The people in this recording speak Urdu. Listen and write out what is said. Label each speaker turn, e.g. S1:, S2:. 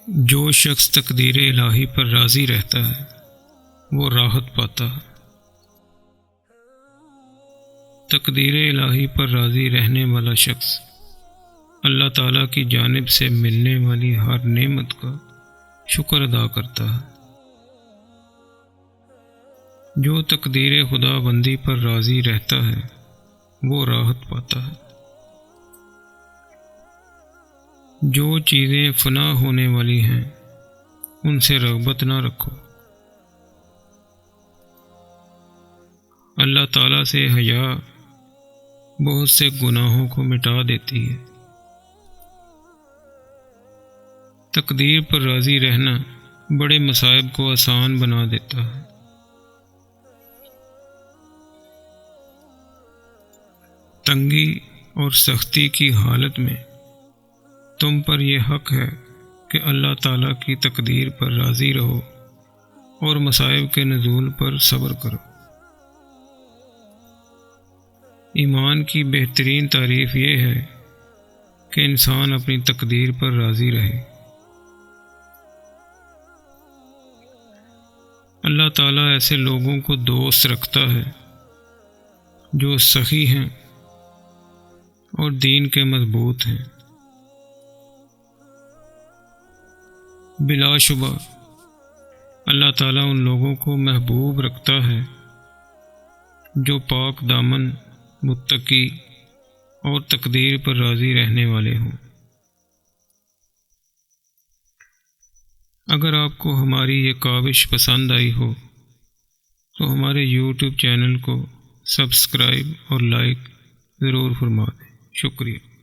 S1: جو شخص تقدیر الہی پر راضی رہتا ہے وہ راحت پاتا ہے۔ تقدیر الہی پر راضی رہنے والا شخص اللہ تعالیٰ کی جانب سے ملنے والی ہر نعمت کا شکر ادا کرتا ہے۔ جو تقدیر خدا بندی پر راضی رہتا ہے وہ راحت پاتا ہے۔ جو چیزیں فنا ہونے والی ہیں ان سے رغبت نہ رکھو۔ اللہ تعالیٰ سے حیا بہت سے گناہوں کو مٹا دیتی ہے۔ تقدیر پر راضی رہنا بڑے مصائب کو آسان بنا دیتا ہے۔ تنگی اور سختی کی حالت میں تم پر یہ حق ہے کہ اللہ تعالیٰ کی تقدیر پر راضی رہو اور مصائب کے نزول پر صبر کرو۔ ایمان کی بہترین تعریف یہ ہے کہ انسان اپنی تقدیر پر راضی رہے۔ اللہ تعالیٰ ایسے لوگوں کو دوست رکھتا ہے جو سخی ہیں اور دین کے مضبوط ہیں۔ بلا شبہ اللہ تعالیٰ ان لوگوں کو محبوب رکھتا ہے جو پاک دامن، متقی اور تقدیر پر راضی رہنے والے ہوں۔ اگر آپ کو ہماری یہ کاوش پسند آئی ہو تو ہمارے یوٹیوب چینل کو سبسکرائب اور لائک ضرور فرما دیں۔ شکریہ۔